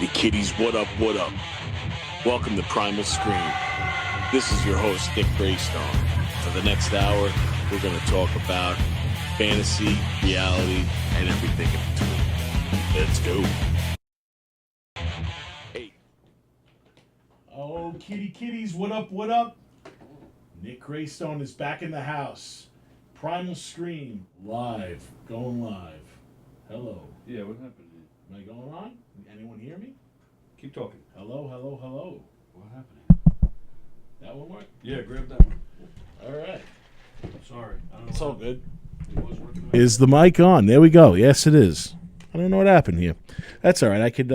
Kitty kitties, what up, what up? Welcome to Primal Scream. This is your host, Nick Graystone. For the next hour, we're going to talk about fantasy, reality, and everything in between. Let's go. Hey. Oh, kitty kitties, what up, what up? Nick Graystone is back in the house. Primal Scream, live, going live. Hello. Yeah, what happened? Am I going on? Anyone hear me? Keep talking. Hello, hello, hello. What happened? That one work? Yeah, grab that one. All right. Sorry. I don't know. It's all good. It was working. Is the mic on? There we go. Yes, it is. I don't know what happened here. That's all right. I could,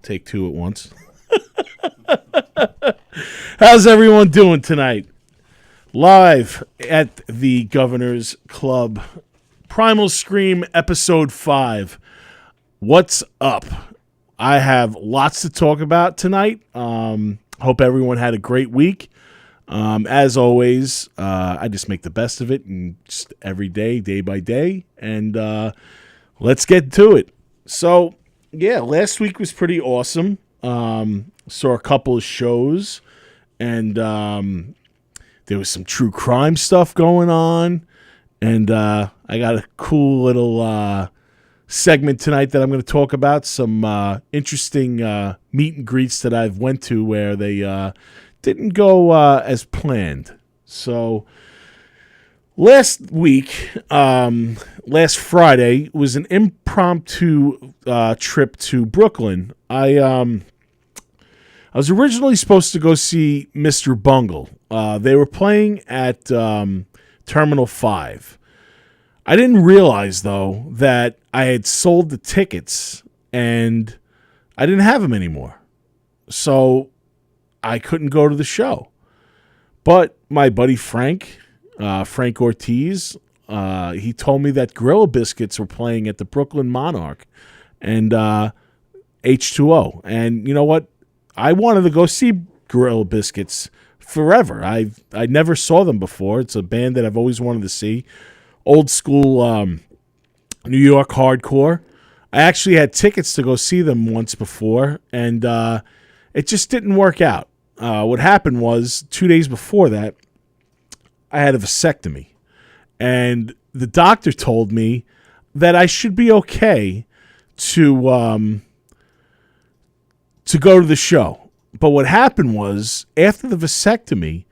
take two at once. How's everyone doing tonight? Live at the Governor's Club. Primal Scream Episode 5. What's up? I have lots to talk about tonight. Hope everyone had a great week. As always, I just make the best of it, and just every day, day by day. And let's get to it. So, yeah, last week was pretty awesome. Saw a couple of shows, and there was some true crime stuff going on. And I got a cool little segment tonight that I'm going to talk about. Some interesting meet and greets that I've went to where they didn't go as planned. So last week, last Friday, was an impromptu trip to Brooklyn. I was originally supposed to go see Mr. Bungle. They were playing at Terminal 5. I didn't realize, though, that I had sold the tickets and I didn't have them anymore. So I couldn't go to the show. But my buddy Frank Ortiz, he told me that Gorilla Biscuits were playing at the Brooklyn Monarch and H2O. And you know what? I wanted to go see Gorilla Biscuits forever. I never saw them before. It's a band that I've always wanted to see. Old school New York hardcore. I actually had tickets to go see them once before, and it just didn't work out. What happened was 2 days before that, I had a vasectomy, and the doctor told me that I should be okay to go to the show. But what happened was, after the vasectomy,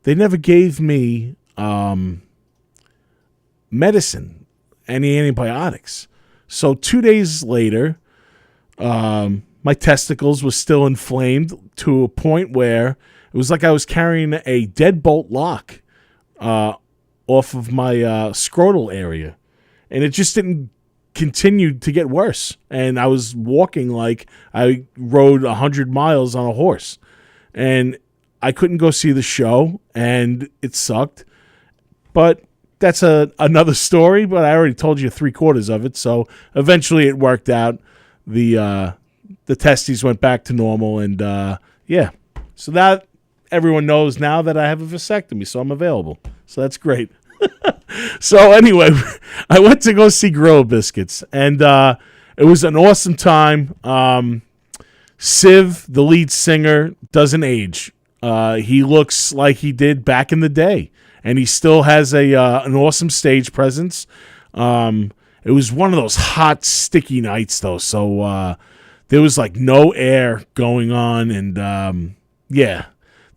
they never gave me medicine, any antibiotics. So 2 days later, my testicles were still inflamed to a point where it was like I was carrying a deadbolt lock off of my scrotal area. And it just didn't continue to get worse. And I was walking like I rode 100 miles on a horse. And I couldn't go see the show, and it sucked. But that's another story, but I already told you 3/4 of it, so eventually it worked out. The testes went back to normal, and yeah. So that everyone knows now that I have a vasectomy, so I'm available. So that's great. So anyway, I went to go see Gorilla Biscuits, and it was an awesome time. Siv, the lead singer, doesn't age. He looks like he did back in the day. And he still has an awesome stage presence. It was one of those hot, sticky nights, though. So there was like no air going on. And yeah,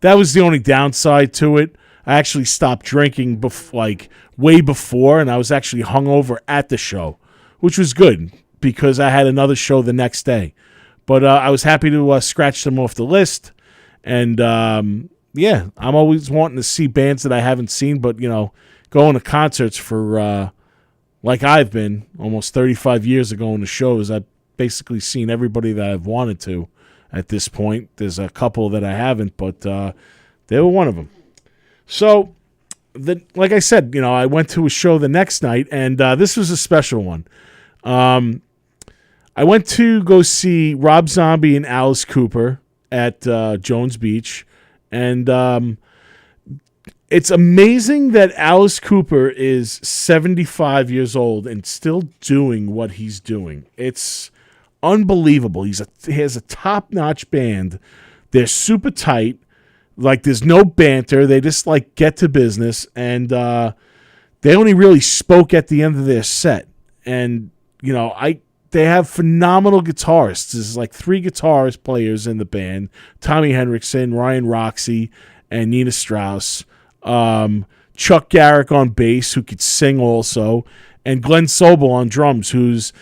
that was the only downside to it. I actually stopped drinking way before. And I was actually hungover at the show, which was good because I had another show the next day. But I was happy to scratch them off the list. And yeah, I'm always wanting to see bands that I haven't seen, but, going to concerts for, like I've been, almost 35 years ago in the shows, I've basically seen everybody that I've wanted to at this point. There's a couple that I haven't, but they were one of them. So, like I said, I went to a show the next night, and this was a special one. I went to go see Rob Zombie and Alice Cooper at Jones Beach. And it's amazing that Alice Cooper is 75 years old and still doing what he's doing. It's unbelievable. He has a top-notch band. They're super tight. Like, there's no banter. They just, like, get to business. And they only really spoke at the end of their set. And, you know, they have phenomenal guitarists. There's, like, 3 guitarist players in the band. Tommy Henriksen, Ryan Roxy, and Nina Strauss. Chuck Garrick on bass, who could sing also. And Glenn Sobel on drums, who's...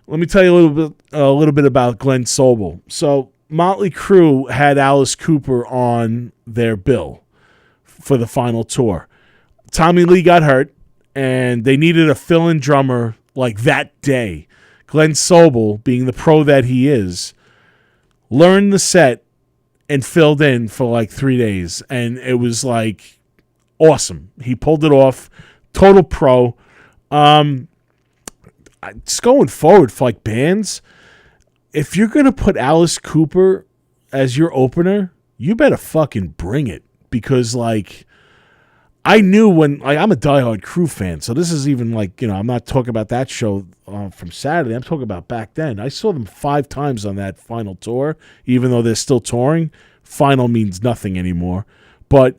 Let me tell you a little bit about Glenn Sobel. So Motley Crue had Alice Cooper on their bill for the final tour. Tommy Lee got hurt, and they needed a fill-in drummer like that day. Glenn Sobel, being the pro that he is, learned the set and filled in for like 3 days, and it was like awesome. He pulled it off. Total pro. Just going forward for like bands, if you're gonna put Alice Cooper as your opener, you better fucking bring it, because like I knew when, like, I'm a diehard Crue fan, so this is even like, you know, I'm not talking about that show from Saturday. I'm talking about back then. I saw them 5 times on that final tour, even though they're still touring. Final means nothing anymore. But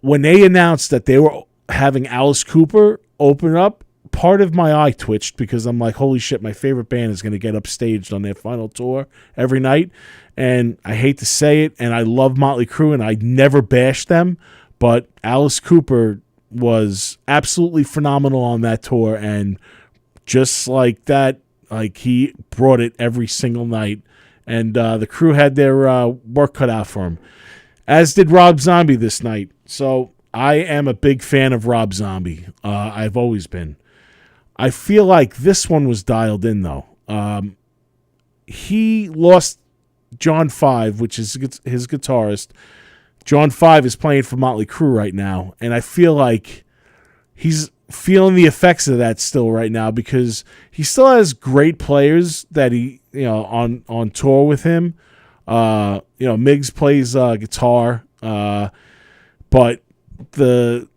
when they announced that they were having Alice Cooper open up, part of my eye twitched, because I'm like, holy shit, my favorite band is going to get upstaged on their final tour every night. And I hate to say it, and I love Motley Crue, and I never bash them, but Alice Cooper was absolutely phenomenal on that tour, and just like that, like, he brought it every single night, and the Crue had their work cut out for him, as did Rob Zombie this night. So I am a big fan of Rob Zombie. I've always been. I feel like this one was dialed in, though. He lost John Five, which is his guitarist. John Five is playing for Motley Crue right now, and I feel like he's feeling the effects of that still right now, because he still has great players that he, you know, on tour with him. You know, Miggs plays guitar, but the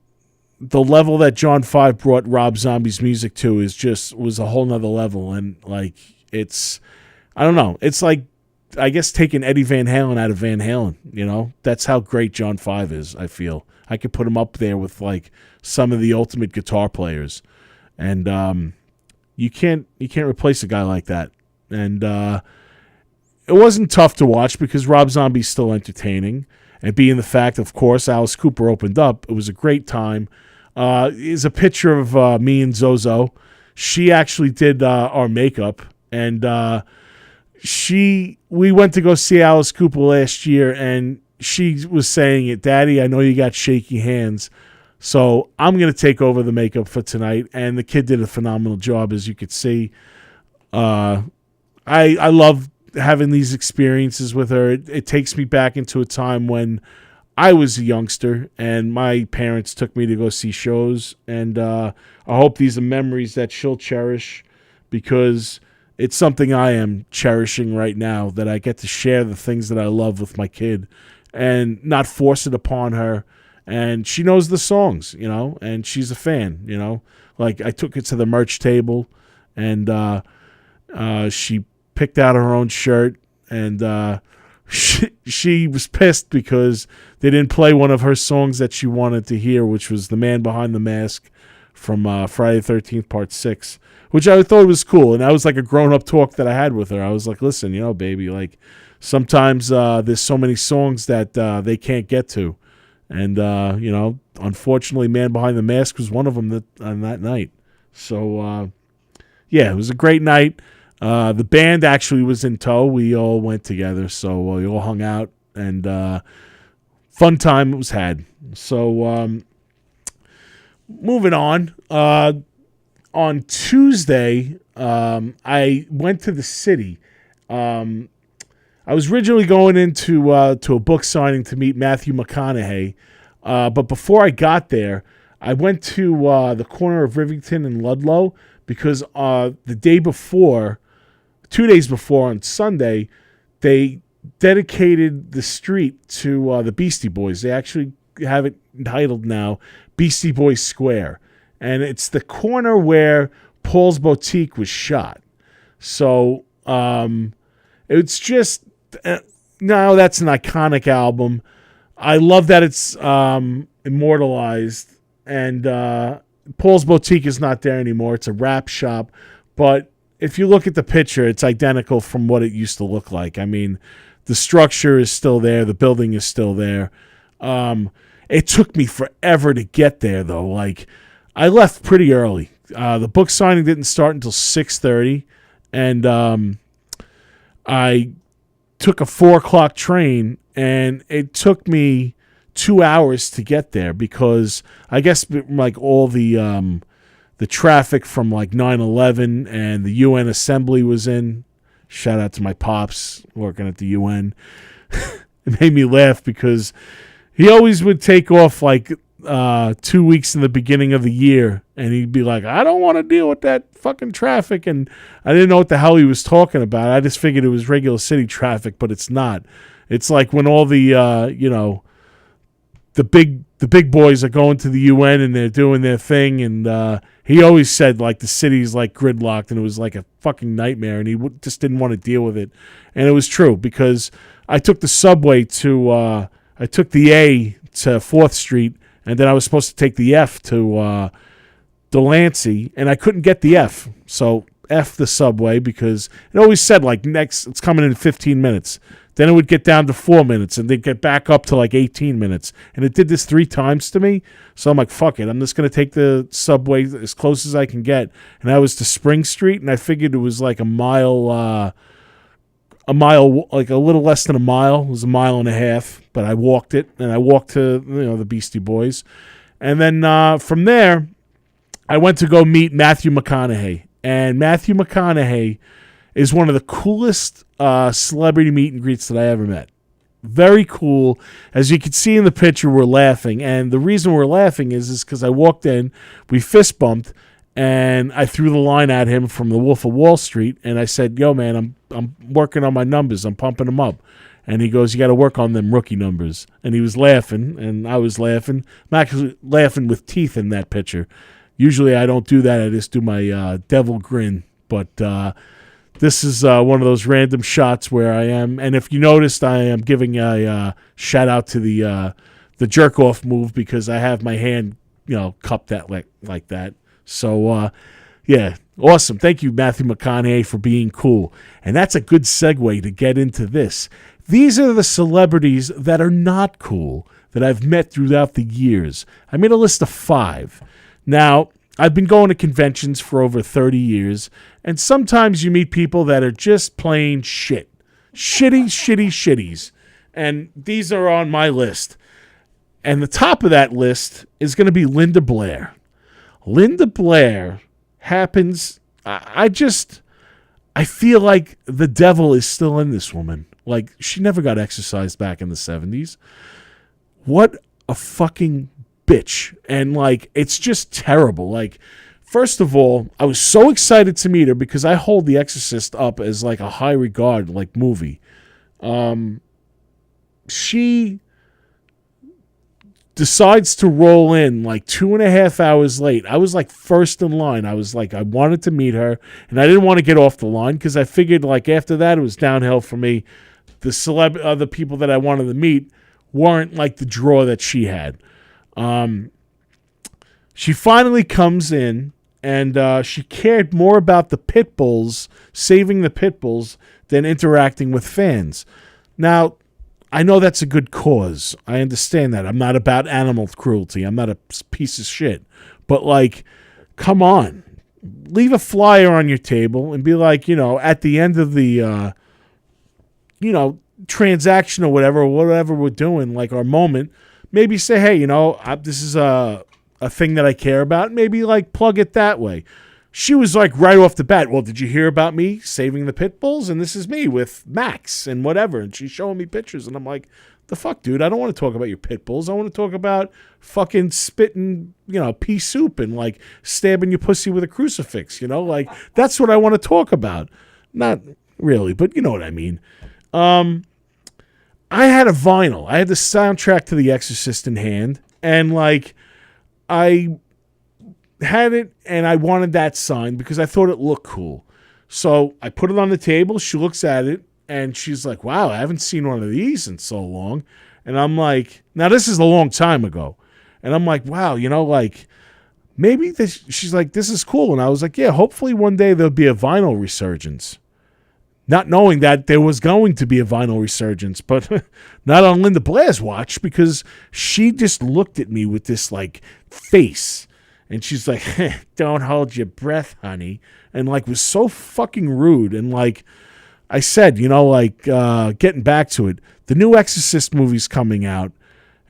level that John Five brought Rob Zombie's music to was a whole nother level. And like, it's, I don't know. It's like, I guess, taking Eddie Van Halen out of Van Halen, you know, that's how great John Five is. I feel I could put him up there with like some of the ultimate guitar players, and you can't replace a guy like that. And it wasn't tough to watch, because Rob Zombie's still entertaining, and being the fact, of course, Alice Cooper opened up, it was a great time. Is a picture of me and Zozo. She actually did our makeup, and we went to go see Alice Cooper last year, and she was saying it, Daddy, I know you got shaky hands, so I'm going to take over the makeup for tonight. And the kid did a phenomenal job, as you could see. I love having these experiences with her. It takes me back into a time when I was a youngster and my parents took me to go see shows, and I hope these are memories that she'll cherish, because it's something I am cherishing right now, that I get to share the things that I love with my kid and not force it upon her. And she knows the songs, you know, and she's a fan, you know. Like, I took her to the merch table, and she picked out her own shirt, and she was pissed because they didn't play one of her songs that she wanted to hear, which was The Man Behind the Mask from Friday the 13th Part 6, which I thought was cool. And that was like a grown-up talk that I had with her. I was like, listen, you know, baby, like, sometimes there's so many songs that they can't get to. And, you know, unfortunately, Man Behind the Mask was one of them on that night. So, yeah, it was a great night. The band actually was in tow. We all went together, so we all hung out, and fun time it was had. So, moving on. On Tuesday, I went to the city. I was originally going into to a book signing to meet Matthew McConaughey, but before I got there, I went to the corner of Rivington and Ludlow, because the day before, 2 days before, on Sunday, they dedicated the street to the Beastie Boys. They actually have it entitled now Beastie Boys Square, and it's the corner where Paul's Boutique was shot. So It's just no, that's an iconic album. I love that it's immortalized, and Paul's Boutique is not there anymore. It's a wrap shop, but if you look at the picture, it's identical from what it used to look like. I mean, the structure is still there. The building is still there. It took me forever to get there, though. Like, I left pretty early. The book signing didn't start until 6:30, and I took a 4:00 train, and it took me 2 hours to get there because I guess like all the traffic from like 9/11 and the UN assembly was in. Shout out to my pops working at the UN. It made me laugh because he always would take off like 2 weeks in the beginning of the year, and he'd be like, I don't want to deal with that fucking traffic. And I didn't know what the hell he was talking about. I just figured it was regular city traffic, but it's not. It's like when all the the big boys are going to the UN and they're doing their thing, and he always said like the city's like gridlocked and it was like a fucking nightmare, and he just didn't want to deal with it. And it was true because I took the subway to I took the A to 4th Street, and then I was supposed to take the F to Delancey, and I couldn't get the F, so F the subway because it always said like next it's coming in 15 minutes. Then it would get down to 4 minutes, and then get back up to like 18 minutes. And it did this 3 times to me. So I'm like, fuck it. I'm just going to take the subway as close as I can get. And I was to Spring Street, and I figured it was like a mile, like a little less than a mile. It was a mile and a half, but I walked it, and I walked to the Beastie Boys. And then from there, I went to go meet Matthew McConaughey. And Matthew McConaughey is one of the coolest celebrity meet and greets that I ever met. Very cool. As you can see in the picture, we're laughing. And the reason we're laughing is because I walked in, we fist bumped, and I threw the line at him from The Wolf of Wall Street. And I said, yo, man, I'm working on my numbers. I'm pumping them up. And he goes, you got to work on them rookie numbers. And he was laughing, and I was laughing. I'm actually laughing with teeth in that picture. Usually I don't do that. I just do my devil grin. But this is one of those random shots where I am. And if you noticed, I am giving a shout out to the jerk off move because I have my hand, cupped that like that. So, yeah, awesome. Thank you, Matthew McConaughey, for being cool. And that's a good segue to get into this. These are the celebrities that are not cool that I've met throughout the years. I made a list of 5. Now, I've been going to conventions for over 30 years, and sometimes you meet people that are just plain shit. Shitties. And these are on my list. And the top of that list is going to be Linda Blair. Linda Blair happens... I feel like the devil is still in this woman. Like, she never got exercised back in the 70s. What a fucking bitch. And, like, it's just terrible. Like, first of all, I was so excited to meet her because I hold The Exorcist up as, like, a high regard, like, movie. She decides to roll in like 2.5 hours late. I was like first in line. I was like, I wanted to meet her, and I didn't want to get off the line because I figured like after that it was downhill for me. The other people that I wanted to meet weren't like the draw that she had. She finally comes in, and she cared more about the pit bulls, saving the pit bulls, than interacting with fans. Now, I know that's a good cause. I understand that. I'm not about animal cruelty. I'm not a piece of shit. But, like, come on. Leave a flyer on your table and be like, at the end of the, transaction or whatever we're doing, like our moment, maybe say, hey, this is a thing that I care about. Maybe, like, plug it that way. She was like right off the bat, well, did you hear about me saving the pit bulls? And this is me with Max and whatever. And she's showing me pictures. And I'm like, the fuck, dude? I don't want to talk about your pit bulls. I want to talk about fucking spitting, pea soup and like stabbing your pussy with a crucifix. Like that's what I want to talk about. Not really, but you know what I mean. I had a vinyl. I had the soundtrack to The Exorcist in hand. And like, I had it, and I wanted that signed because I thought it looked cool. So I put it on the table. She looks at it, And she's like, wow, I haven't seen one of these in so long. And I'm like, now this is a long time ago. And I'm like, wow, like maybe this, she's like, this is cool. And I was like, yeah, hopefully one day there'll be a vinyl resurgence. Not knowing that there was going to be a vinyl resurgence, but not on Linda Blair's watch, because she just looked at me with this like face. And she's like, don't hold your breath, honey. And like was so fucking rude. And like I said, getting back to it, the new Exorcist movie's coming out.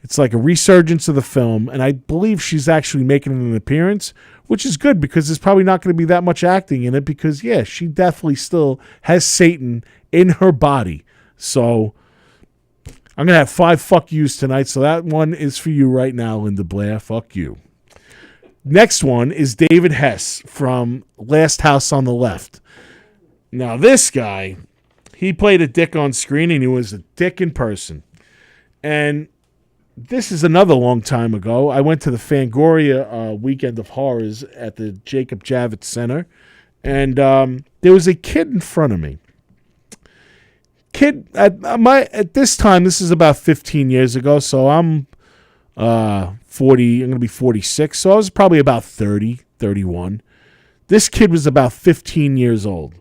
It's like a resurgence of the film, and I believe she's actually making an appearance, which is good because there's probably not going to be that much acting in it because, yeah, she definitely still has Satan in her body. So I'm going to have 5 fuck yous tonight, so that one is for you right now, Linda Blair. Fuck you. Next one is David Hess from Last House on the Left. Now, this guy, he played a dick on screen, and he was a dick in person. And this is another long time ago. I went to the Fangoria Weekend of Horrors at the Jacob Javits Center, and there was a kid in front of me. Kid, at this time, this is about 15 years ago, so I'm 40, I'm going to be 46, so I was probably about 30, 31. This kid was about 15 years old.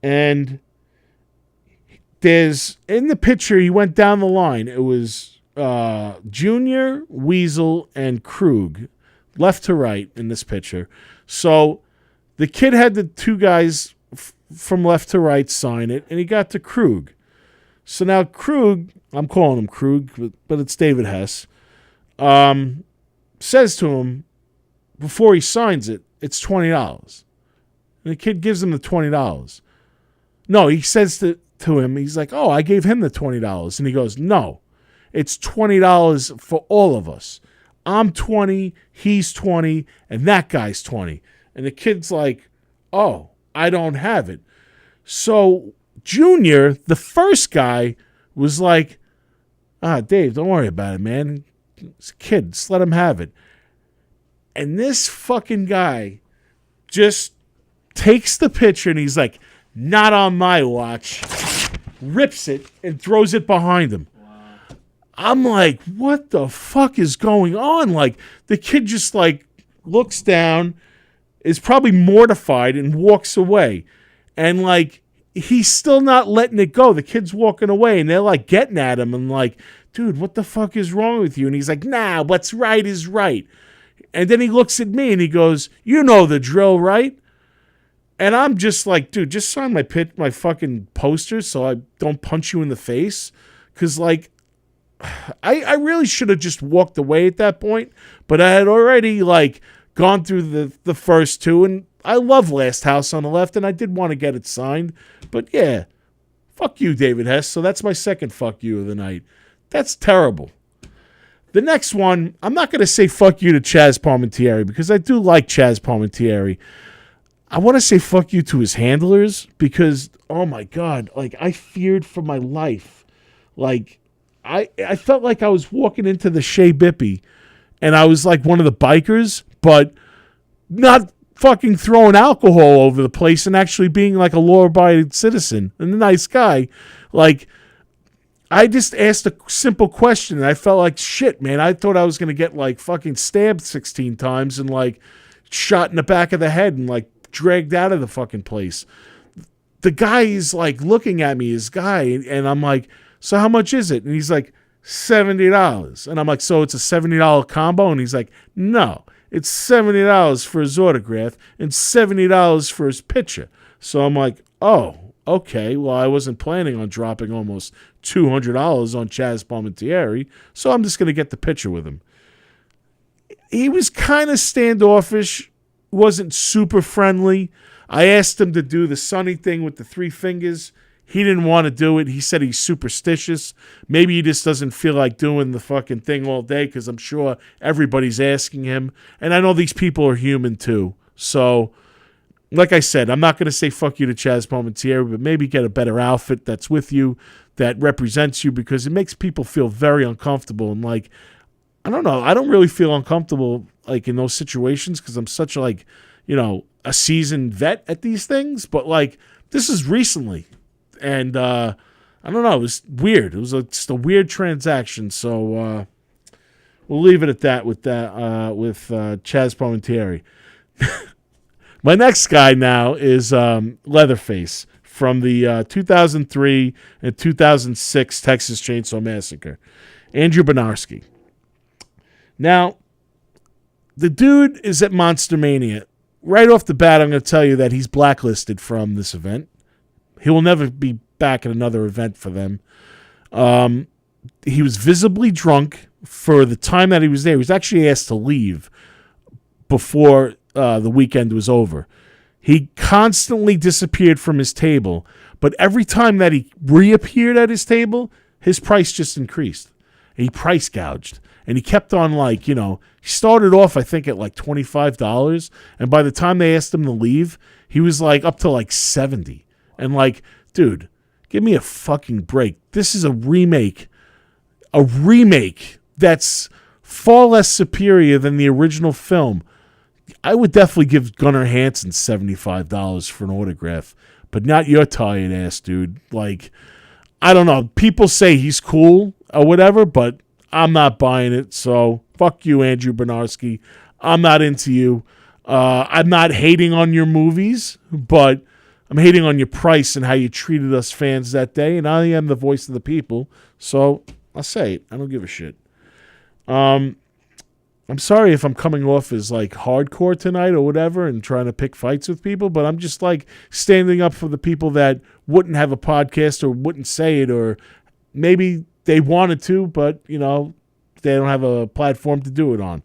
And there's, in the picture, he went down the line. It was Junior, Weasel, and Krug, left to right in this picture. So the kid had the 2 guys from left to right sign it, and he got to Krug. So now Krug, I'm calling him Krug, but it's David Hess, says to him, before he signs it, it's $20. And the kid gives him the $20. No, he says to him, he's like, oh, I gave him the $20. And he goes, no. It's $20 for all of us. I'm 20, he's 20, and that guy's 20. And the kid's like, oh, I don't have it. So Junior, the first guy, was like, Dave, don't worry about it, man. It's a kid. Just let him have it. And this fucking guy just takes the picture and he's like, not on my watch. Rips it and throws it behind him. I'm like, what the fuck is going on? Like, the kid just, like, looks down, is probably mortified, and walks away. And, like, he's still not letting it go. The kid's walking away, and they're, like, getting at him. And, like, dude, what the fuck is wrong with you? And he's like, nah, what's right is right. And then he looks at me, and he goes, you know the drill, right? And I'm just like, dude, just sign my fucking poster so I don't punch you in the face. Because, like, I really should have just walked away at that point, but I had already like gone through the first 2, and I love Last House on the Left, and I did want to get it signed, but yeah, fuck you, David Hess. So that's my second fuck you of the night. That's terrible. The next one, I'm not going to say fuck you to Chaz Palmentieri because I do like Chaz Palmentieri. I want to say fuck you to his handlers because, oh my God, like I feared for my life. Like, I felt like I was walking into the Shea Bippy and I was like one of the bikers, but not fucking throwing alcohol over the place and actually being like a law-abiding citizen and a nice guy. Like, I just asked a simple question and I felt like shit, man. I thought I was going to get like fucking stabbed 16 times and like shot in the back of the head and like dragged out of the fucking place. The guy is like looking at me, his guy, and I'm like, so how much is it? And he's like, $70. And I'm like, so it's a $70 combo? And he's like, no, it's $70 for his autograph and $70 for his picture. So I'm like, oh, okay. Well, I wasn't planning on dropping almost $200 on Chaz Palmentieri, so I'm just going to get the picture with him. He was kind of standoffish, wasn't super friendly. I asked him to do the Sunny thing with the 3 fingers. He didn't want to do it. He said he's superstitious. Maybe he just doesn't feel like doing the fucking thing all day because I'm sure everybody's asking him. And I know these people are human too. So, like I said, I'm not going to say fuck you to Chaz Palmentieri, but maybe get a better outfit that's with you, that represents you, because it makes people feel very uncomfortable. And like, I don't know. I don't really feel uncomfortable like in those situations because I'm such like, a seasoned vet at these things. But like, this is recently. And I don't know. It was weird. It was just a weird transaction. So we'll leave it at that with Chaz Palminteri. My next guy now is Leatherface from the 2003 and 2006 Texas Chainsaw Massacre. Andrew Benarski. Now, the dude is at Monster Mania. Right off the bat, I'm going to tell you that he's blacklisted from this event. He will never be back at another event for them. He was visibly drunk for the time that he was there. He was actually asked to leave before the weekend was over. He constantly disappeared from his table, but every time that he reappeared at his table, his price just increased. He price gouged. And he kept on he started off, I think, at like $25. And by the time they asked him to leave, he was up to $70. And dude, give me a fucking break. This is a remake. A remake that's far less superior than the original film. I would definitely give Gunnar Hansen $75 for an autograph, but not your tired ass, dude. I don't know. People say he's cool or whatever, but I'm not buying it. So fuck you, Andrew Benarski. I'm not into you. I'm not hating on your movies, but I'm hating on your price and how you treated us fans that day. And I am the voice of the people, so I'll say it. I don't give a shit. I'm sorry if I'm coming off as hardcore tonight or whatever and trying to pick fights with people, but I'm just standing up for the people that wouldn't have a podcast or wouldn't say it, or maybe they wanted to, but they don't have a platform to do it on.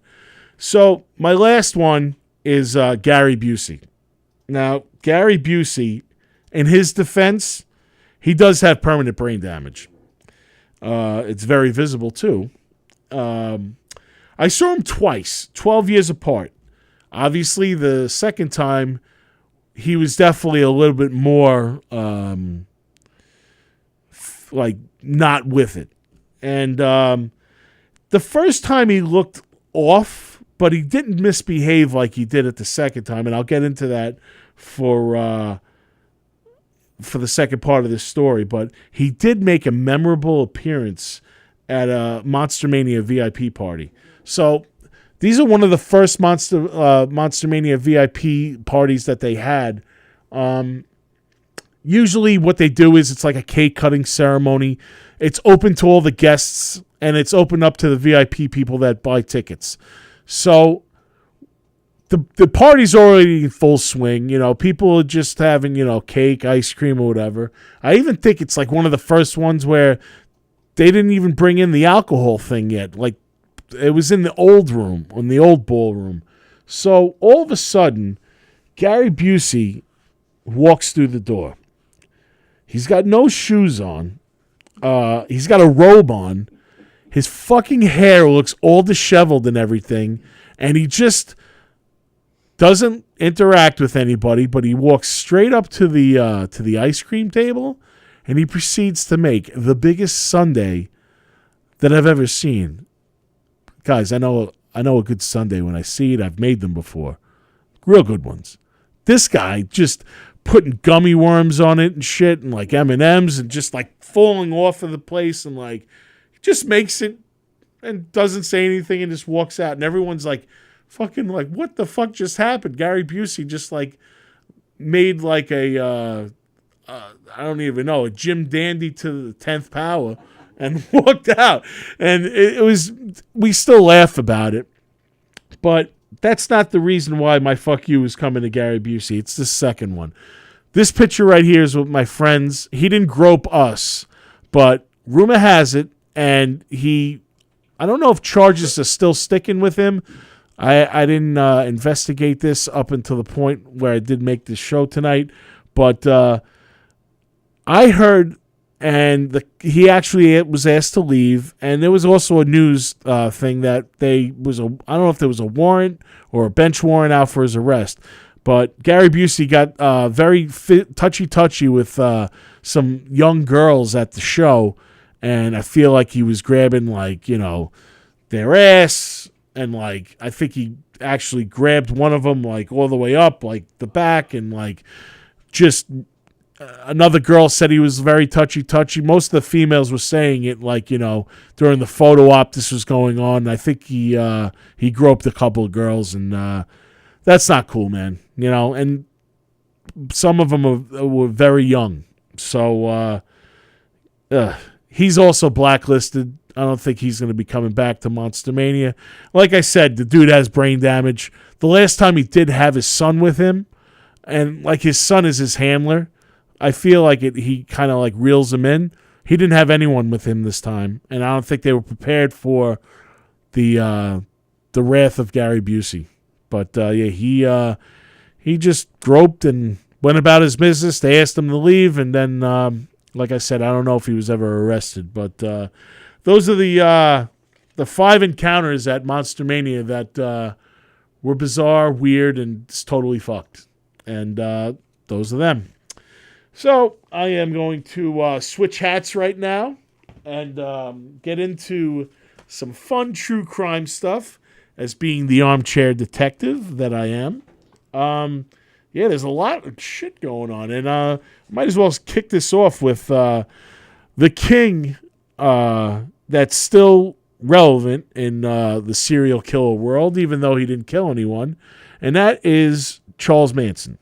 So my last one is Gary Busey. Now, Gary Busey, in his defense, he does have permanent brain damage. It's very visible too. I saw him twice, 12 years apart. Obviously, the second time, he was definitely a little bit more not with it. And the first time he looked off, but he didn't misbehave like he did at the second time. And I'll get into that for the second part of this story. But he did make a memorable appearance at a Monster Mania VIP party. So these are one of the first Monster Mania VIP parties that they had. Usually what they do is it's like a cake cutting ceremony. It's open to all the guests, and it's open up to the VIP people that buy tickets. So the party's already in full swing. People are just having, cake, ice cream, or whatever. I even think it's one of the first ones where they didn't even bring in the alcohol thing yet. It was in the old room, in the old ballroom. So all of a sudden, Gary Busey walks through the door. He's got no shoes on. He's got a robe on. His fucking hair looks all disheveled and everything. And he just doesn't interact with anybody, but he walks straight up to the ice cream table, and he proceeds to make the biggest sundae that I've ever seen. Guys, I know a good sundae when I see it. I've made them before. Real good ones. This guy just putting gummy worms on it and shit, and M&Ms, and just falling off of the place, and just makes it and doesn't say anything and just walks out, and everyone's fucking what the fuck just happened? Gary Busey just made a I don't even know, a Jim Dandy to the 10th power and walked out. And we still laugh about it, but that's not the reason why my fuck you is coming to Gary Busey. It's the second one. This picture right here is with my friends. He didn't grope us, but rumor has it, and I don't know if charges are still sticking with him. I didn't investigate this up until the point where I did make this show tonight, but I heard, and he actually was asked to leave, and there was also a news thing that I don't know if there was a warrant or a bench warrant out for his arrest, but Gary Busey got very touchy with some young girls at the show, and I feel like he was grabbing their ass, and I think he actually grabbed one of them all the way up the back, and just Another girl said he was very touchy. Most of the females were saying it like, during the photo op this was going on. I think he groped a couple of girls, and that's not cool, man. And some of them were very young. So he's also blacklisted. I don't think he's going to be coming back to Monster Mania. Like I said, the dude has brain damage. The last time he did have his son with him, and like his son is his handler, I feel like he kind of like reels him in. He didn't have anyone with him this time, and I don't think they were prepared for the wrath of Gary Busey. But yeah, he just groped and went about his business. They asked him to leave, and then, like I said, I don't know if he was ever arrested. But those are the 5 encounters at Monster Mania that were bizarre, weird, and just totally fucked. And those are them. So I am going to switch hats right now and get into some fun true crime stuff as being the armchair detective that I am. Yeah, there's a lot of shit going on. And I might as well kick this off with the king that's still relevant in the serial killer world, even though he didn't kill anyone. And that is Charles Manson.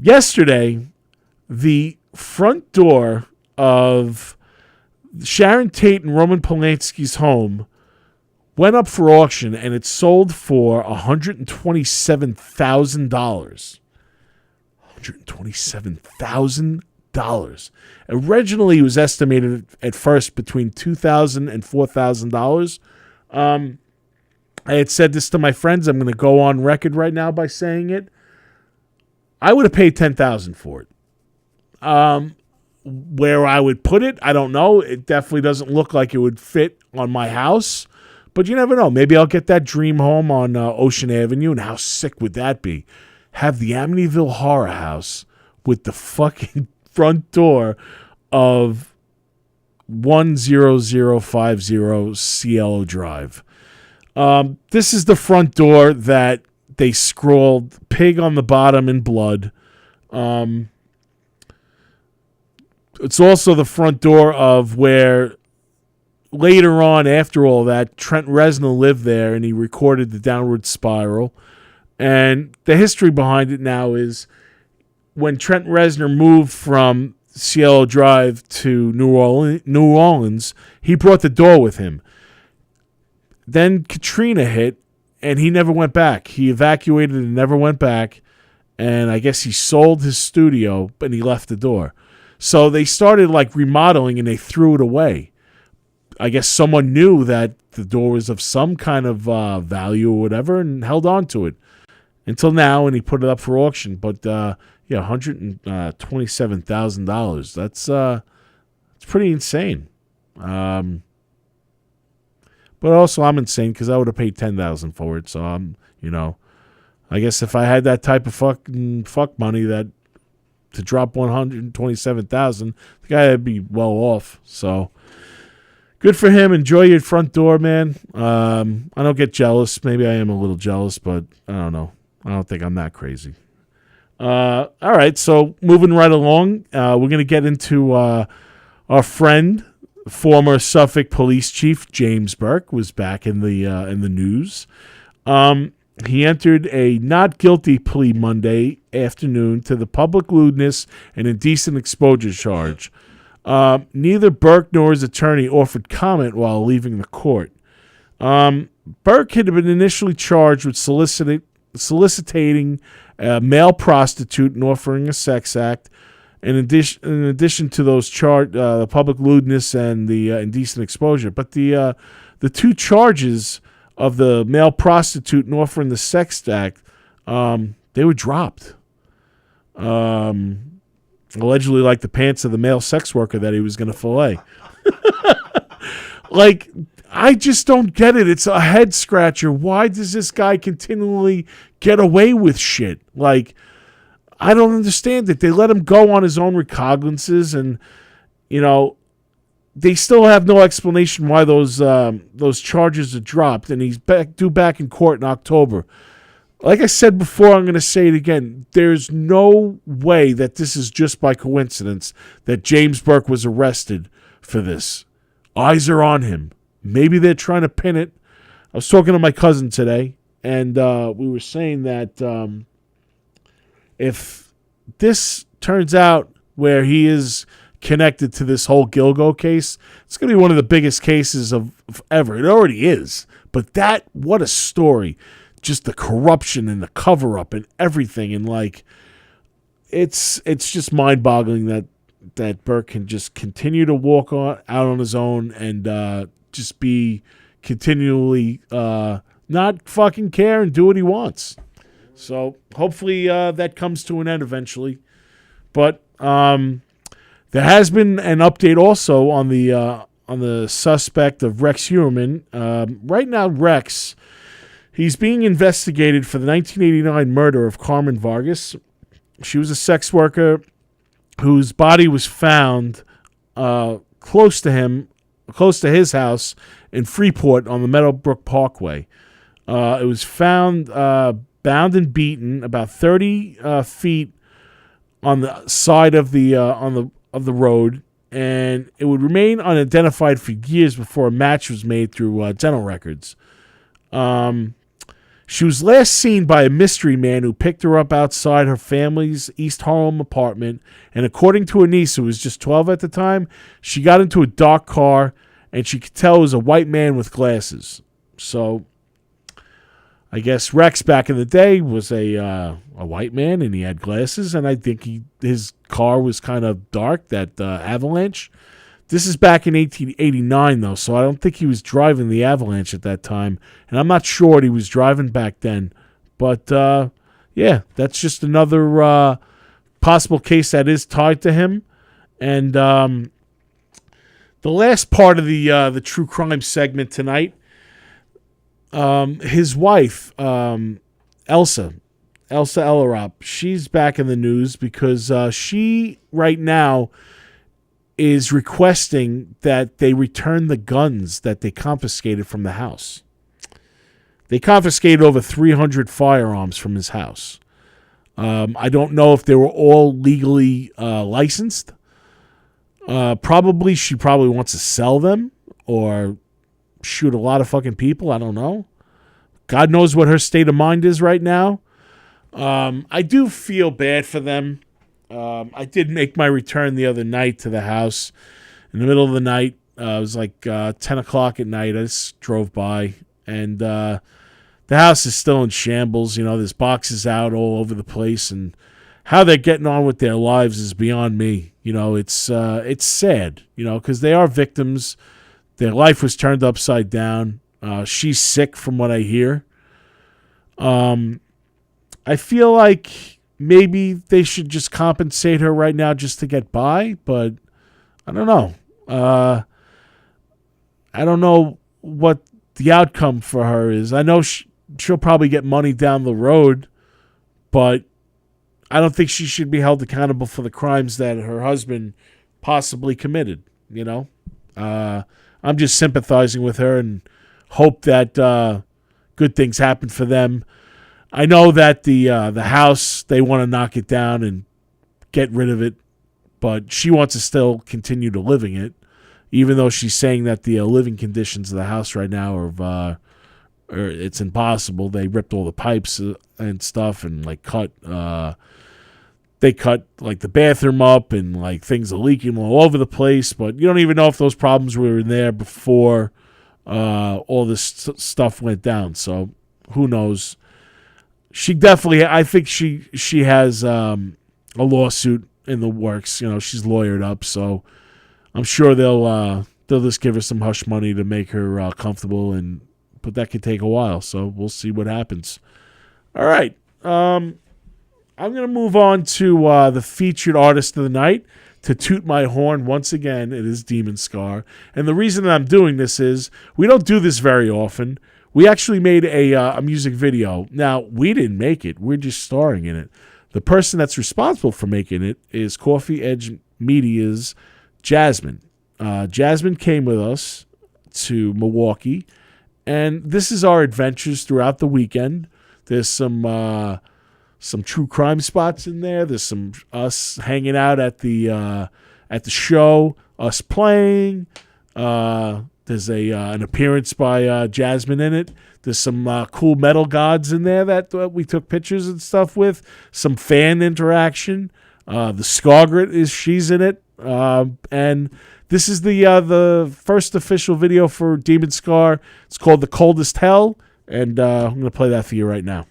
Yesterday, the front door of Sharon Tate and Roman Polanski's home went up for auction, and it sold for $127,000. $127,000. Originally, it was estimated at first between $2,000 and $4,000. I had said this to my friends. I'm going to go on record right now by saying it. I would have paid $10,000 for it. Where I would put it, I don't know. It definitely doesn't look like it would fit on my house. But you never know. Maybe I'll get that dream home on Ocean Avenue, and how sick would that be? Have the Amityville Horror House with the fucking front door of 10050 Cielo Drive. This is the front door that they scrawled pig on the bottom in blood. It's also the front door of where later on, after all that, Trent Reznor lived there, and he recorded the Downward Spiral. And the history behind it now is when Trent Reznor moved from Cielo Drive to New Orleans, he brought the door with him. Then Katrina hit, and he never went back. He evacuated and never went back. And I guess he sold his studio, and he left the door. So they started like remodeling, and they threw it away. I guess someone knew that the door was of some kind of value or whatever, and held on to it until now, and he put it up for auction. But yeah, $127,000. That's pretty insane. But also I'm insane because I would have paid $10,000 for it. So I'm, I guess if I had that type of fuck money that to drop $127,000, the guy would be well off. So good for him. Enjoy your front door, man. I don't get jealous. Maybe I am a little jealous, but I don't know. I don't think I'm that crazy. All right, so moving right along, we're going to get into our friend, former Suffolk Police Chief James Burke, was back in the news. He entered a not guilty plea Monday afternoon to the public lewdness and indecent exposure charge. Neither Burke nor his attorney offered comment while leaving the court. Burke had been initially charged with soliciting a male prostitute and offering a sex act. In addition to those the public lewdness and the indecent exposure, but the two charges of the male prostitute and offering the sex act, they were dropped. Allegedly, like the pants of the male sex worker that he was going to fillet. Like, I just don't get it. It's a head scratcher. Why does this guy continually get away with shit? Like, I don't understand it. They let him go on his own recognizances, and they still have no explanation why those charges are dropped. And he's due back in court in October. like I said before, I'm going to say it again. There's no way that this is just by coincidence that James Burke was arrested for this. Eyes are on him. Maybe they're trying to pin it. I was talking to my cousin today, and we were saying that if this turns out where he is connected to this whole Gilgo case, it's going to be one of the biggest cases of ever. It already is. But what a story. Just the corruption and the cover-up and everything. And, like, it's just mind-boggling that Burke can just continue to walk out on his own and just be continually not fucking care and do what he wants. So hopefully that comes to an end eventually. But there has been an update also on the suspect of Rex Heuermann. Right now, Rex, he's being investigated for the 1989 murder of Carmen Vargas. She was a sex worker whose body was found close to his house in Freeport on the Meadowbrook Parkway. It was found bound and beaten about 30 feet on the side of the road, and it would remain unidentified for years before a match was made through dental records. She was last seen by a mystery man who picked her up outside her family's East Harlem apartment, and according to her niece, who was just 12 at the time, she got into a dark car, and she could tell it was a white man with glasses. So I guess Rex back in the day was a white man, and he had glasses, and I think his car was kind of dark, that Avalanche. This is back in 1889, though, so I don't think he was driving the Avalanche at that time, and I'm not sure what he was driving back then. But, yeah, that's just another possible case that is tied to him. And the last part of the true crime segment tonight, his wife, Elsa Ellerop, she's back in the news because she, right now, is requesting that they return the guns that they confiscated from the house. They confiscated over 300 firearms from his house. I don't know if they were all legally licensed. She probably wants to sell them or shoot a lot of fucking people. I don't know. God knows what her state of mind is right now. I do feel bad for them. I did make my return the other night to the house in the middle of the night. It was like 10 o'clock at night. I just drove by, and the house is still in shambles. You know, there's boxes out all over the place, and how they're getting on with their lives is beyond me. You know, it's sad, you know, because they are victims. Their life was turned upside down. She's sick from what I hear. I feel like maybe they should just compensate her right now just to get by, but I don't know. I don't know what the outcome for her is. I know she'll probably get money down the road, but I don't think she should be held accountable for the crimes that her husband possibly committed, you know? I'm just sympathizing with her and hope that good things happen for them. I know that the house, they want to knock it down and get rid of it, but she wants to still continue to live in it, even though she's saying that the living conditions of the house right now are it's impossible. They ripped all the pipes and stuff and like they cut like the bathroom up and like things are leaking all over the place, but you don't even know if those problems were in there before all this stuff went down. So who knows? She definitely, I think she has a lawsuit in the works. You know, she's lawyered up, so I'm sure they'll just give her some hush money to make her comfortable, but that could take a while. So we'll see what happens. All right, I'm gonna move on to the featured artist of the night. To toot my horn once again, it is Demon Scar, and the reason that I'm doing this is we don't do this very often. We actually made a music video. Now, we didn't make it. We're just starring in it. The person that's responsible for making it is Coffee Edge Media's Jasmine. Jasmine came with us to Milwaukee, and this is our adventures throughout the weekend. There's some true crime spots in there. There's some us hanging out at the show, us playing. There's an appearance by Jasmine in it. There's some cool metal gods in there that we took pictures and stuff with. Some fan interaction. The Scargret she's in it. And this is the first official video for Demon Scar. It's called The Coldest Hell, and I'm going to play that for you right now.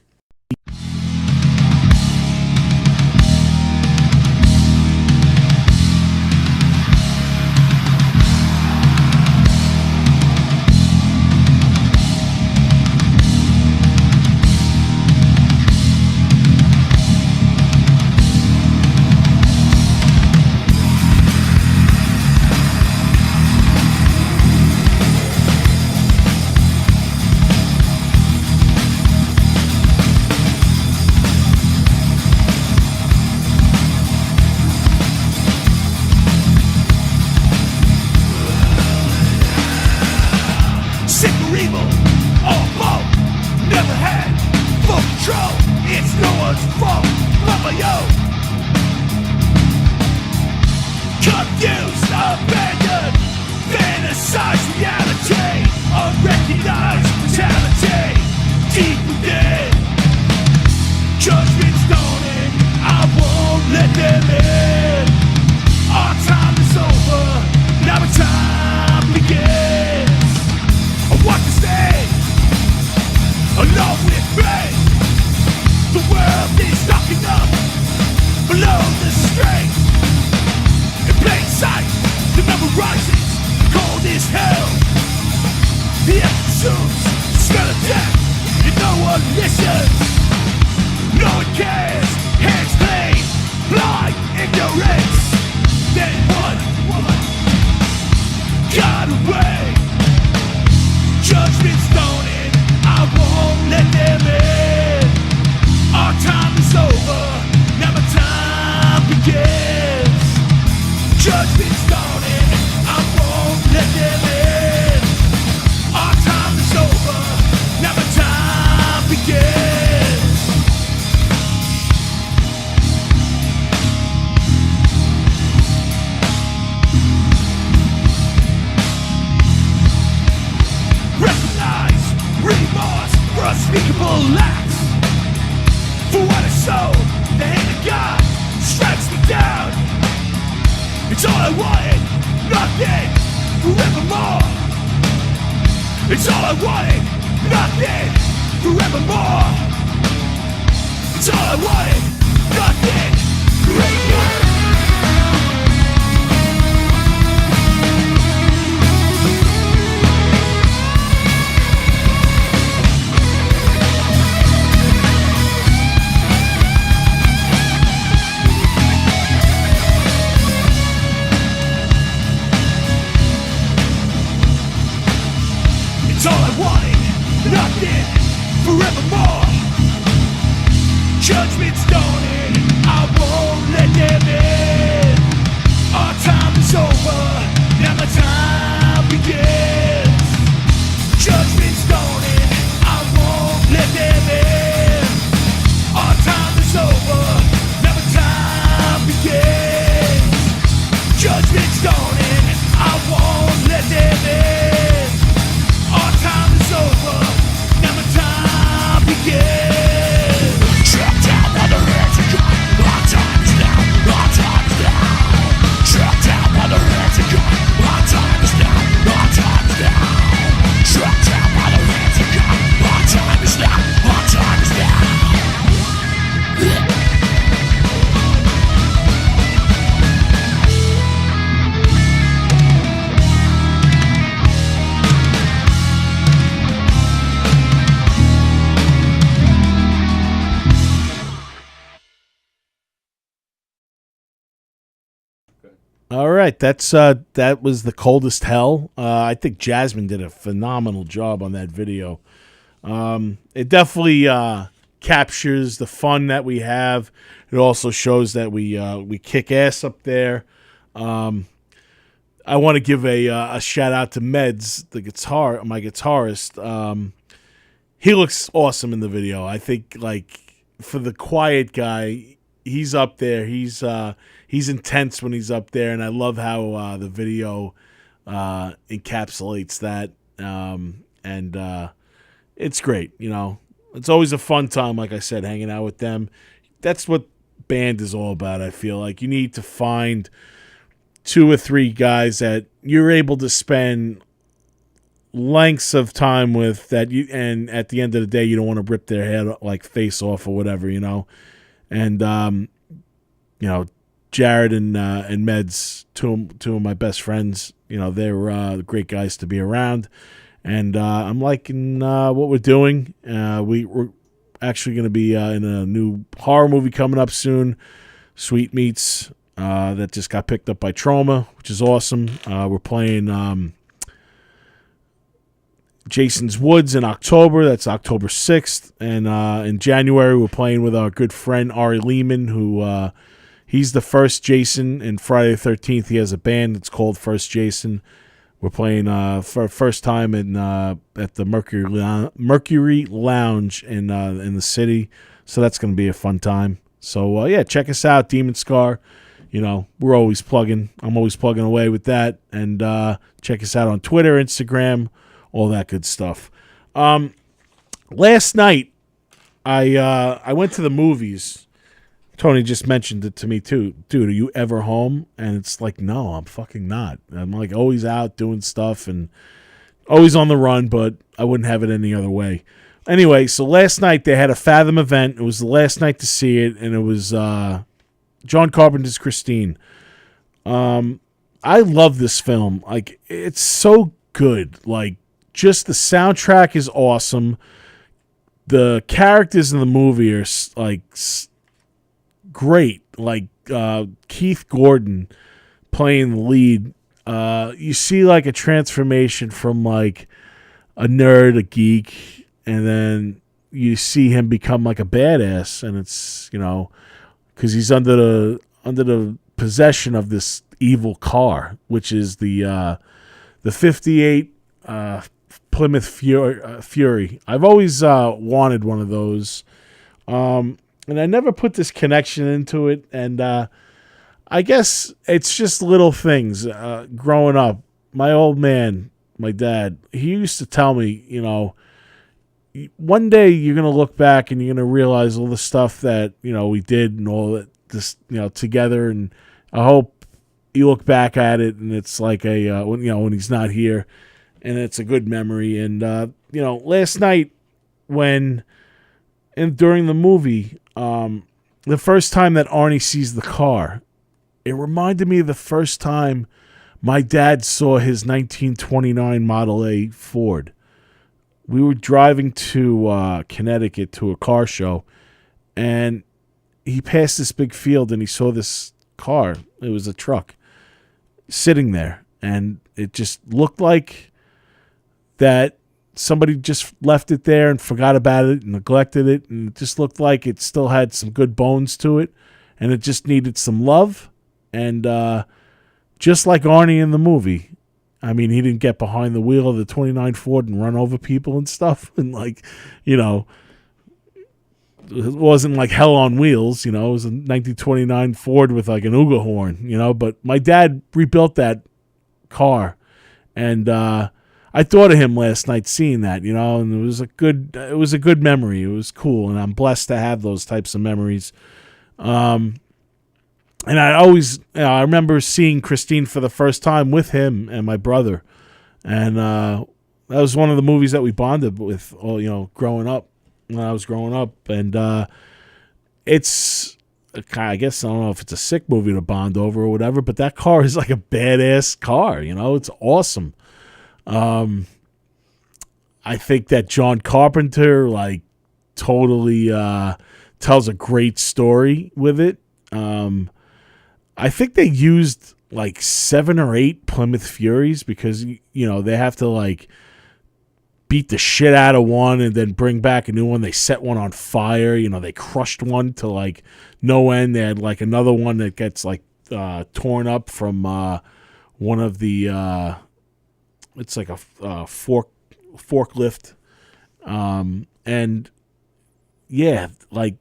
All right, that was The Coldest Hell. I think Jasmine did a phenomenal job on that video. It definitely captures the fun that we have. It also shows that we kick ass up there. I want to give a shout out to Meds, my guitarist. he looks awesome in the video. I think like for the quiet guy, he's up there. He's intense when he's up there, and I love how the video encapsulates that. And it's great. It's always a fun time. Like I said, hanging out with them. That's what band is all about. I feel like you need to find 2 or 3 guys that you're able to spend lengths of time with that and at the end of the day you don't want to rip their head like face off or whatever, and Jared and Meds, two of my best friends, they're great guys to be around, and I'm liking what we're doing. We're actually going to be in a new horror movie coming up soon, Sweet Meats, that just got picked up by Trauma, which is awesome. We're playing Jason's Woods in October. That's October 6th. And in January, we're playing with our good friend Ari Lehman, who he's the first Jason. And Friday the 13th, he has a band that's called First Jason. We're playing for first time at the Mercury Lounge in the city. So that's going to be a fun time. So, check us out, Demon Scar. We're always plugging. I'm always plugging away with that. And check us out on Twitter, Instagram, all that good stuff. Last night, I went to the movies. Tony just mentioned it to me too. Dude, are you ever home? And it's like, no, I'm fucking not. I'm like always out doing stuff and always on the run, but I wouldn't have it any other way. Anyway, so last night they had a Fathom event. It was the last night to see it, and it was John Carpenter's Christine. I love this film. Like, it's so good. Like, just the soundtrack is awesome. The characters in the movie are like great. Like Keith Gordon playing the lead. You see like a transformation from like a nerd, a geek, and then you see him become like a badass, and it's because he's under the possession of this evil car, which is the 58 Plymouth Fury. I've always wanted one of those, and I never put this connection into it. And I guess it's just little things. Growing up, my old man, my dad, he used to tell me, one day you're gonna look back and you're gonna realize all the stuff that we did and all that this together. And I hope you look back at it and it's like a when he's not here. And it's a good memory. And, last night during the movie, the first time that Arnie sees the car, it reminded me of the first time my dad saw his 1929 Model A Ford. We were driving to Connecticut to a car show, and he passed this big field and he saw this car. It was a truck sitting there, and it just looked like that somebody just left it there and forgot about it and neglected it, and it just looked like it still had some good bones to it, and it just needed some love. And just like Arnie in the movie, I mean, he didn't get behind the wheel of the 29 Ford and run over people and stuff, and it wasn't like hell on wheels, it was a 1929 Ford with like an Uga horn, but my dad rebuilt that car, and I thought of him last night seeing that, and it was a good memory. It was cool, and I'm blessed to have those types of memories. And I always, I remember seeing Christine for the first time with him and my brother, and that was one of the movies that we bonded with, growing up, when I was growing up. And it's, I guess, I don't know if it's a sick movie to bond over or whatever, but that car is like a badass car, it's awesome. I think that John Carpenter totally tells a great story with it. I think they used 7 or 8 Plymouth Furies because they have to beat the shit out of one and then bring back a new one. They set one on fire. They crushed one to no end. They had another one that gets torn up from one of the. It's like a forklift, And yeah, like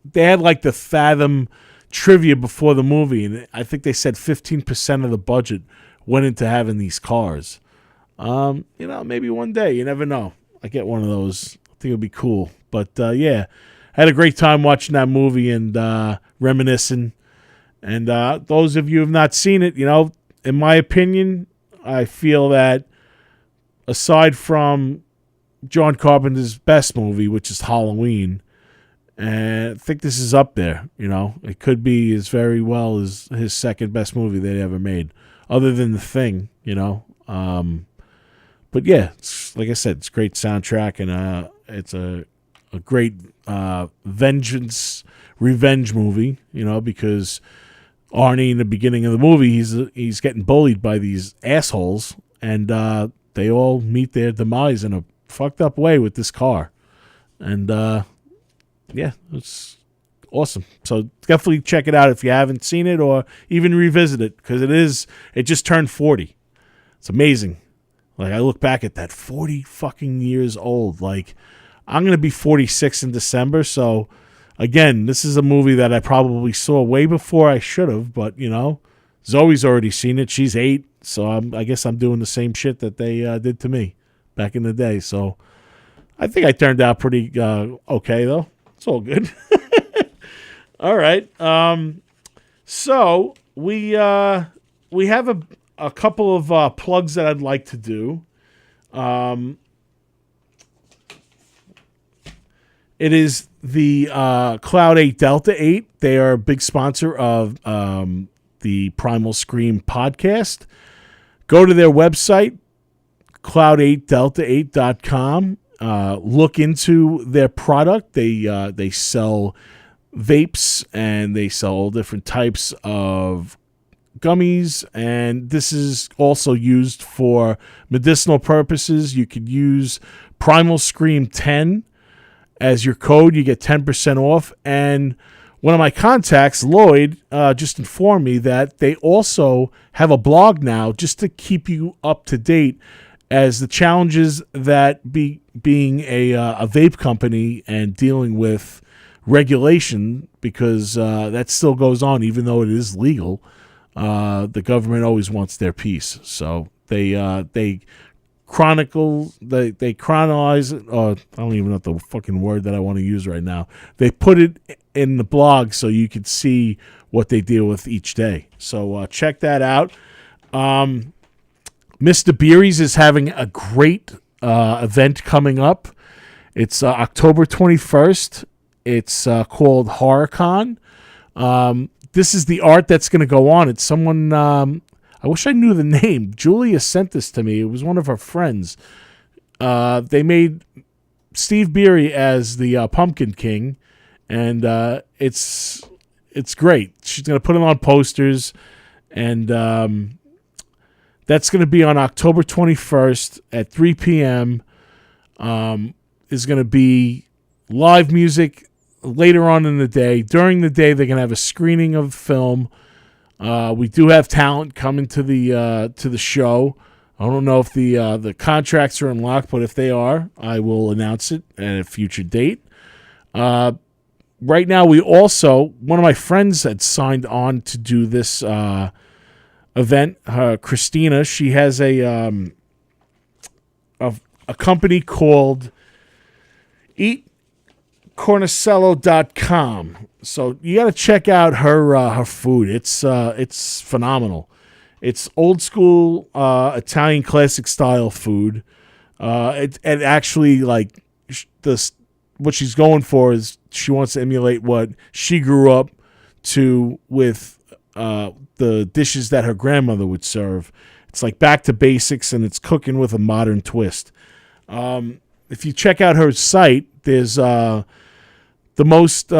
they had like the Fathom trivia before the movie, and I think they said 15% of the budget went into having these cars. Maybe one day, you never know. I get one of those. I think it'd be cool. But yeah, I had a great time watching that movie and reminiscing. And those of you who have not seen it, in my opinion, I feel that aside from John Carpenter's best movie, which is Halloween, and I think this is up there. It could be as very well as his second best movie they ever made, other than The Thing. But yeah, like I said, it's a great soundtrack, and it's a great revenge movie. Because Arnie in the beginning of the movie, he's getting bullied by these assholes, and they all meet their demise in a fucked up way with this car, and yeah, it's awesome. So definitely check it out if you haven't seen it, or even revisit it, because it just turned 40. It's amazing. Like, I look back at that, 40 fucking years old. Like, I'm going to be 46 in December, so again, this is a movie that I probably saw way before I should have, but Zoe's already seen it. She's 8, so I guess I'm doing the same shit that they did to me back in the day. So I think I turned out pretty okay, though. It's all good. All right. So we have a couple of plugs that I'd like to do. It is the Cloud 8 Delta 8. They are a big sponsor of the Primal Scream podcast. Go to their website, cloud8delta8.com. Look into their product. They sell vapes, and they sell all different types of gummies, and this is also used for medicinal purposes. You could use Primal Scream 10 as your code. You get 10% off. And one of my contacts, Lloyd, just informed me that they also have a blog now just to keep you up to date as the challenges that being a vape company and dealing with regulation, because that still goes on even though it is legal. The government always wants their piece, so they chronologize it. I don't even know the fucking word that I want to use right now. They put it in the blog so you could see what they deal with each day. So check that out. Mr. Beery's is having a great event coming up. It's October 21st. It's called HorrorCon. This is the art that's going to go on. It's someone, I wish I knew the name. Julia sent this to me. It was one of her friends. They made Steve Beery as the Pumpkin King, and it's great. She's going to put it on posters, and that's going to be on October 21st at 3 p.m. Is going to be live music later on in the day. During the day, they're going to have a screening of film. We do have talent coming to the show. I don't know if the contracts are unlocked, but if they are, I will announce it at a future date. Right now, we also, one of my friends had signed on to do this event. Christina, she has a company called eatcornicello.com. So you got to check out her food. It's phenomenal. It's old school Italian classic style food. It actually, like, what she's going for is she wants to emulate what she grew up to with the dishes that her grandmother would serve. It's like back to basics, and it's cooking with a modern twist. If you check out her site, there's the most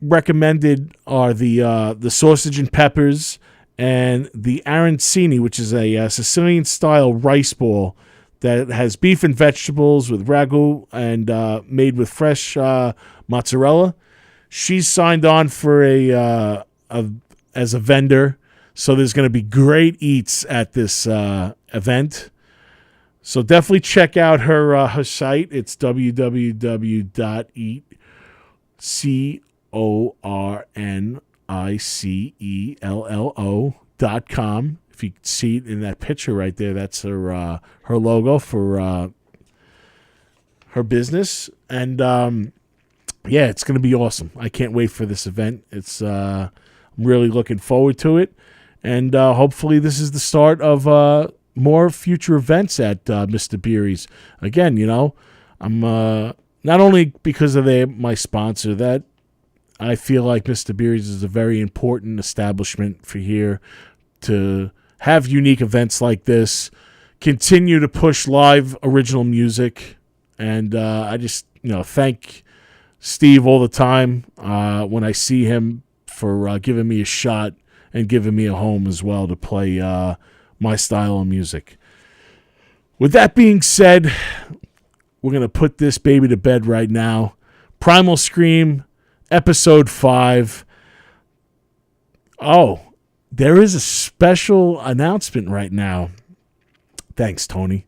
recommended are the sausage and peppers and the arancini, which is a Sicilian style rice ball that has beef and vegetables with ragu and made with fresh mozzarella. She's signed on for as a vendor, so there's going to be great eats at this event. So definitely check out her site. It's www.cornicello.com. If you can see it in that picture right there, that's her logo for her business. And yeah, it's going to be awesome. I can't wait for this event. I'm really looking forward to it. And hopefully this is the start of more future events at Mr. Beery's. Again, I'm not only because of my sponsor, that I feel like Mr. Beery's is a very important establishment for here to have unique events like this, continue to push live original music. And I just, thank Steve all the time when I see him for giving me a shot and giving me a home as well to play my style of music. With that being said, we're going to put this baby to bed right now. Primal Scream, Episode 5. Oh, there is a special announcement right now. Thanks, Tony.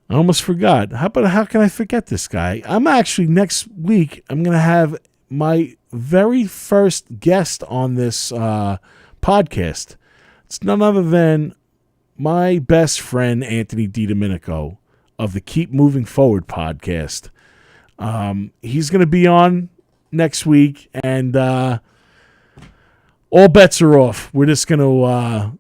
I almost forgot. How can I forget this guy? I'm actually, next week, I'm going to have my very first guest on this podcast. It's none other than my best friend, Anthony DiDomenico of the Keep Moving Forward podcast. He's going to be on next week, and all bets are off. We're just going to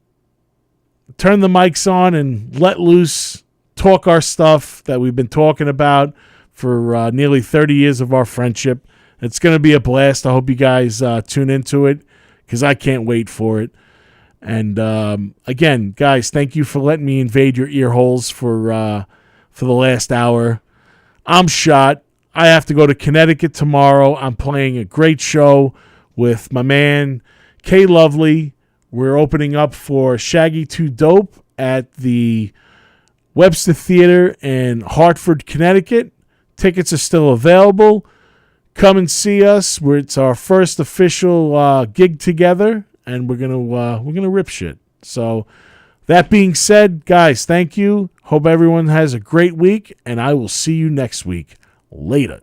turn the mics on and let loose, talk our stuff that we've been talking about for nearly 30 years of our friendship. It's going to be a blast. I hope you guys tune into it because I can't wait for it. And again, guys, thank you for letting me invade your ear holes for the last hour. I'm shot. I have to go to Connecticut tomorrow. I'm playing a great show with my man, Kay Lovely. We're opening up for Shaggy 2 Dope at the Webster Theater in Hartford, Connecticut. Tickets are still available. Come and see us. It's our first official gig together, and we're gonna rip shit. So, that being said, guys, thank you. Hope everyone has a great week, and I will see you next week. Later.